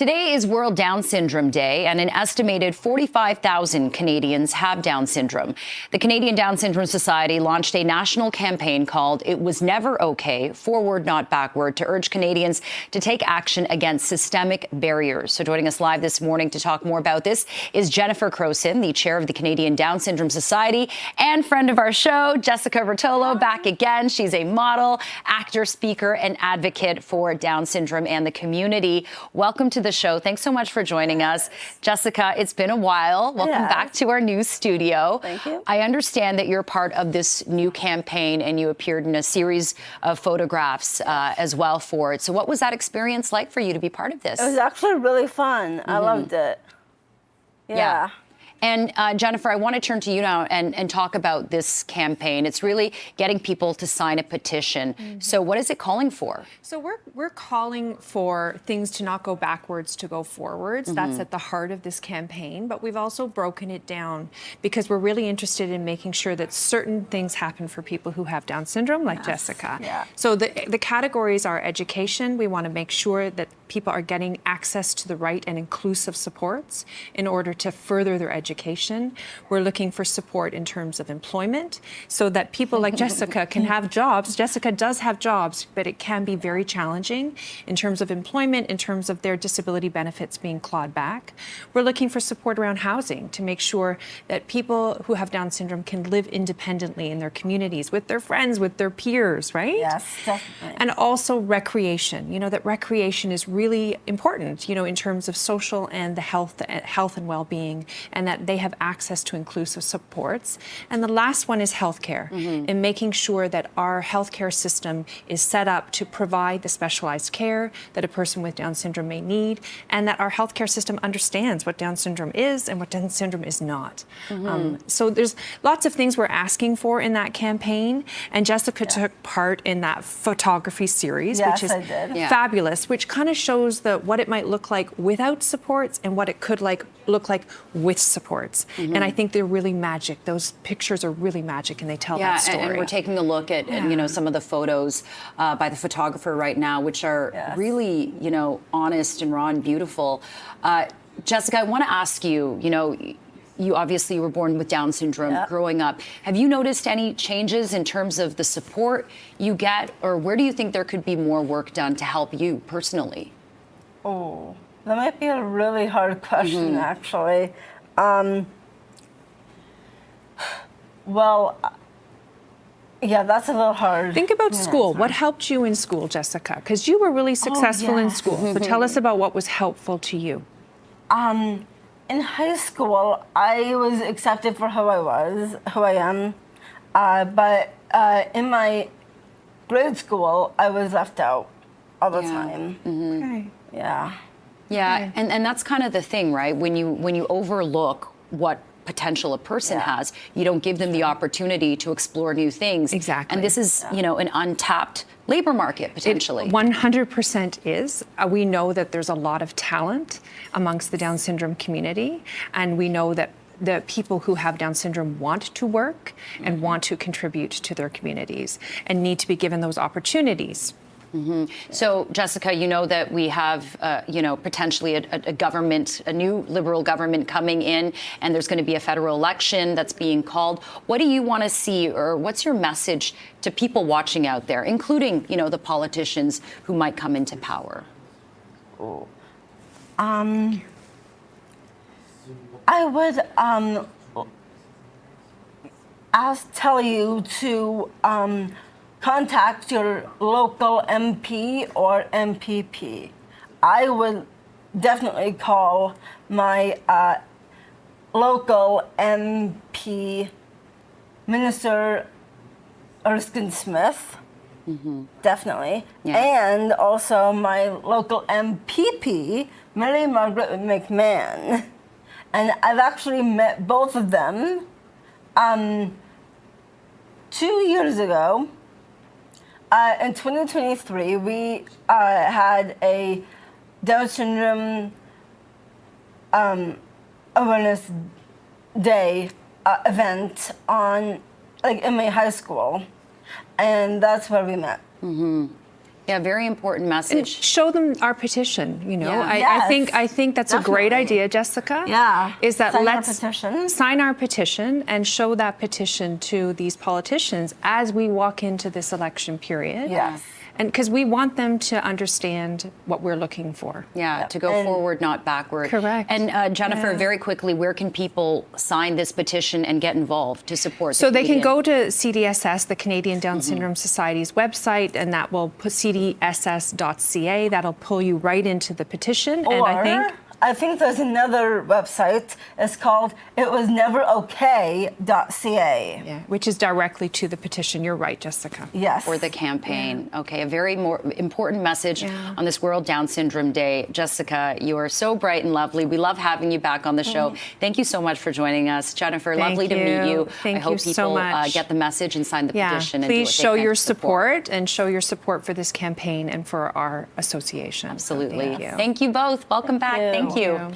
Today is World Down Syndrome Day, and an estimated 45,000 Canadians have Down syndrome. The Canadian Down Syndrome Society launched a national campaign called It Was Never Okay, Forward Not Backward, to urge Canadians to take action against systemic barriers. So joining us live this morning to talk more about this is Jennifer Crowson, the chair of the Canadian Down Syndrome Society and friend of our show, Jessica Rotolo, back again. She's a model, actor, speaker, and advocate for Down syndrome and the community. Welcome to the show. Thanks so much for joining us. Jessica, it's been a while. Welcome back to our new studio. Thank you. I understand that you're part of this new campaign and you appeared in a series of photographs as well for it. So what was that experience like for you to be part of this? It was actually really fun. I loved it. Yeah. And Jennifer, I want to turn to you now and talk about this campaign. It's really getting people to sign a petition. So what is it calling for? So we're calling for things to not go backwards, to go forwards. That's at the heart of this campaign. But we've also broken it down because we're really interested in making sure that certain things happen for people who have Down syndrome, like Jessica. Yeah. So the categories are education. We want to make sure that people are getting access to the right and inclusive supports in order to further their education. We're looking for support in terms of employment so that people like Jessica can have jobs. Jessica does have jobs, but it can be very challenging in terms of employment, in terms of their disability benefits being clawed back. We're looking for support around housing to make sure that people who have Down syndrome can live independently in their communities, with their friends, with their peers, right? Yes, definitely. And also recreation. You know, that recreation is really important, you know, in terms of social and the health and well-being, and that they have access to inclusive supports. And the last one is healthcare, and making sure that our healthcare system is set up to provide the specialized care that a person with Down syndrome may need, and that our healthcare system understands what Down syndrome is and what Down syndrome is not. So there's lots of things we're asking for in that campaign, and Jessica took part in that photography series, which is fabulous, which kind of shows what it might look like without supports and what it could look like with supports. And I think they're really magic. Those pictures are really magic, and they tell that story. And we're taking a look at you know, some of the photos by the photographer right now, which are really, you know, honest and raw and beautiful. Jessica, I want to ask you, you know, you obviously were born with Down syndrome growing up. Have you noticed any changes in terms of the support you get, or where do you think there could be more work done to help you personally? Oh, that might be a really hard question, actually. Well, yeah, that's a little hard. Think about school. What helped you in school, Jessica? Because you were really successful in school. So tell us about what was helpful to you. In high school, I was accepted for who I am. But in my grade school, I was left out all the time. Okay. Yeah. Yeah, and that's kind of the thing, right? When you overlook what potential a person has, you don't give them the opportunity to explore new things. Exactly. And this is, you know, an untapped labor market potentially. It 100% is. We know that there's a lot of talent amongst the Down syndrome community, and we know that the people who have Down syndrome want to work and want to contribute to their communities and need to be given those opportunities. So, Jessica, you know that we have, you know, potentially a government, a new Liberal government coming in, and there's going to be a federal election that's being called. What do you want to see, or what's your message to people watching out there, including, you know, the politicians who might come into power? I would tell you to contact your local MP or MPP. I would definitely call my local MP, Minister Erskine Smith, definitely, and also my local MPP, Mary Margaret McMahon. And I've actually met both of them 2 years ago. In 2023, we had a Down syndrome awareness day event in my high school, and that's where we met. Yeah, very important And message. show them our petition. You know, Yeah. I think that's a great Definitely. idea, Jessica. Yeah. Is that Sign our let's petition. sign our petition and show that petition to these politicians as we walk into this election period. Yes. And because we want them to understand what we're looking for. Yeah, to go And- forward, not backward. Correct. And Jennifer, very quickly, where can people sign this petition and get involved to support? So they can Canadian- go to CDSS, the Canadian Down Syndrome Society's website, and that will put cdss.ca. That'll pull you right into the petition. Or And I think there's another website. It's called itwasneverokay.ca. yeah, which is directly to the petition. You're right, Jessica. Yes. For the campaign. Okay, a very more important message on this World Down Syndrome Day. Jessica, you are so bright and lovely. We love having you back on the show. Thank you so much for joining us. Jennifer, Thank lovely to meet you. you. Thank I hope you people so much. Get the message and sign the petition. And do please what they show can your to support and show your support for this campaign and for our association. So Absolutely. thank you. Thank you both. Welcome back. you. Thank you. Thank you.